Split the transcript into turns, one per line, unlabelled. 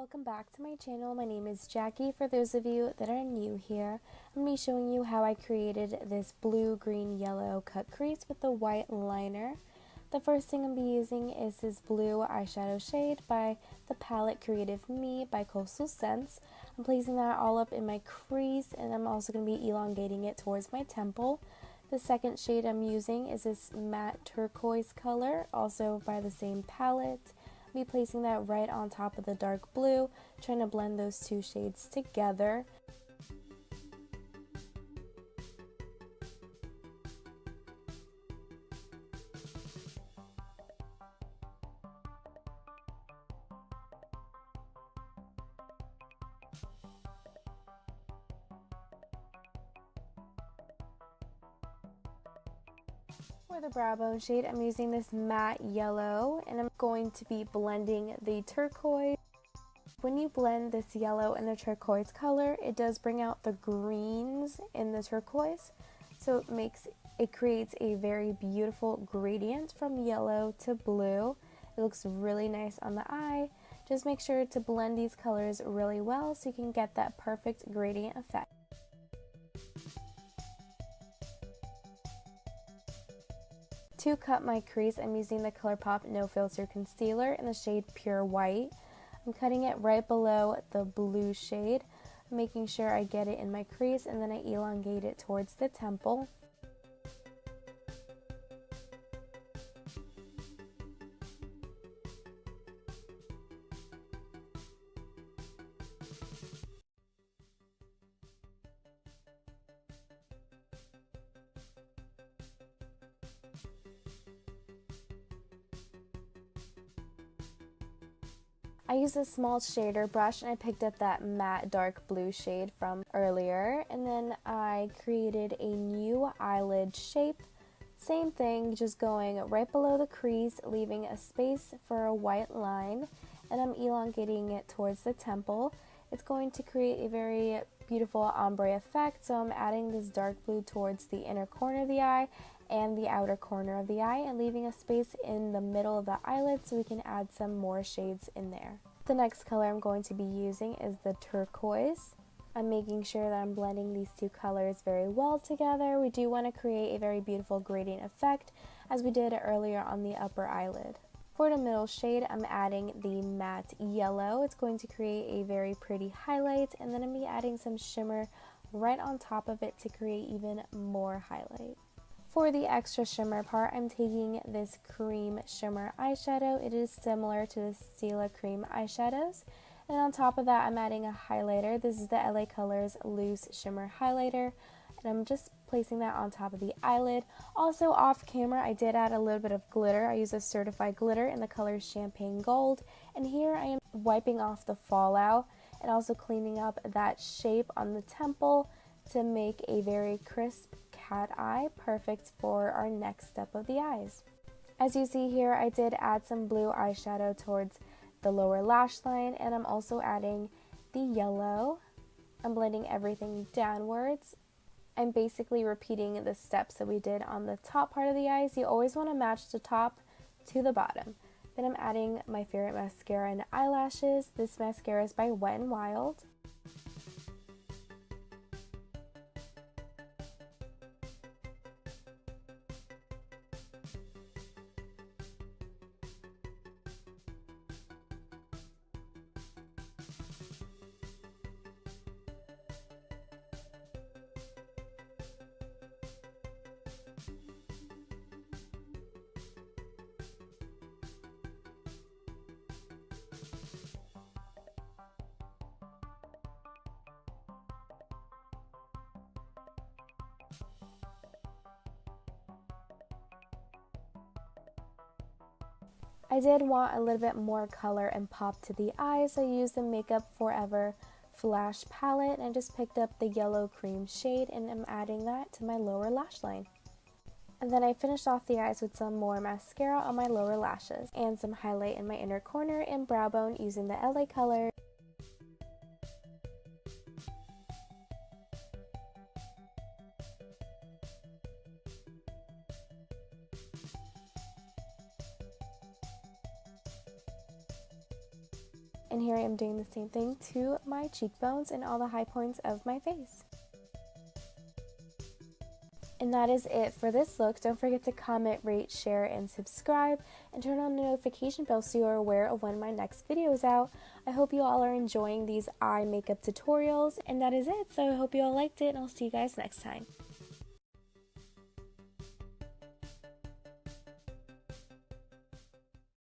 welcome back to my channel. My name is Jackie. For those of you that are new here, I'm going to be showing you how I created this blue, green, yellow cut crease with the white liner. The first thing I'm going to be using is this blue eyeshadow shade by the palette Creative Me by Coastal Scents. I'm placing that all up in my crease, and I'm also going to be elongating it towards my temple. The second shade I'm using is this matte turquoise color, also by the same palette. I'll be placing that right on top of the dark blue, trying to blend those two shades together. For the brow bone shade, I'm using this matte yellow, and I'm going to be blending the turquoise. When you blend this yellow and the turquoise color, it does bring out the greens in the turquoise, so it creates a very beautiful gradient from yellow to blue. It looks really nice on the eye. Just make sure to blend these colors really well so you can get that perfect gradient effect. To cut my crease, I'm using the ColourPop No Filter Concealer in the shade Pure White. I'm cutting it right below the blue shade, making sure I get it in my crease, and then I elongate it towards the temple. I used a small shader brush, and I picked up that matte dark blue shade from earlier, and then I created a new eyelid shape. Same thing, just going right below the crease, leaving a space for a white line, and I'm elongating it towards the temple. It's going to create a very beautiful ombre effect, so I'm adding this dark blue towards the inner corner of the eye and the outer corner of the eye, and leaving a space in the middle of the eyelid so we can add some more shades in there. The next color I'm going to be using is the turquoise. I'm making sure that I'm blending these two colors very well together. We do want to create a very beautiful gradient effect as we did earlier on the upper eyelid. For the middle shade, I'm adding the matte yellow. It's going to create a very pretty highlight, and then I'm going to be adding some shimmer right on top of it to create even more highlight. For the extra shimmer part, I'm taking this cream shimmer eyeshadow. It is similar to the Stila cream eyeshadows. And on top of that, I'm adding a highlighter. This is the LA Colors Loose Shimmer Highlighter. And I'm just placing that on top of the eyelid. Also off camera, I did add a little bit of glitter. I use a certified glitter in the color Champagne Gold. And here I am wiping off the fallout and also cleaning up that shape on the temple to make a very crisp cat eye, perfect for our next step of the eyes. As you see here, I did add some blue eyeshadow towards the lower lash line, and I'm also adding the yellow. I'm blending everything downwards. I'm basically repeating the steps that we did on the top part of the eyes. You always want to match the top to the bottom. Then I'm adding my favorite mascara and eyelashes. This mascara is by Wet n Wild. I did want a little bit more color and pop to the eyes, so I used the Makeup Forever Flash palette and just picked up the yellow cream shade, and I'm adding that to my lower lash line. And then I finished off the eyes with some more mascara on my lower lashes and some highlight in my inner corner and brow bone using the LA Color. And here I am doing the same thing to my cheekbones and all the high points of my face. And that is it for this look. Don't forget to comment, rate, share, and subscribe, and turn on the notification bell so you are aware of when my next video is out. I hope you all are enjoying these eye makeup tutorials, and that is it. So I hope you all liked it, and I'll see you guys next time.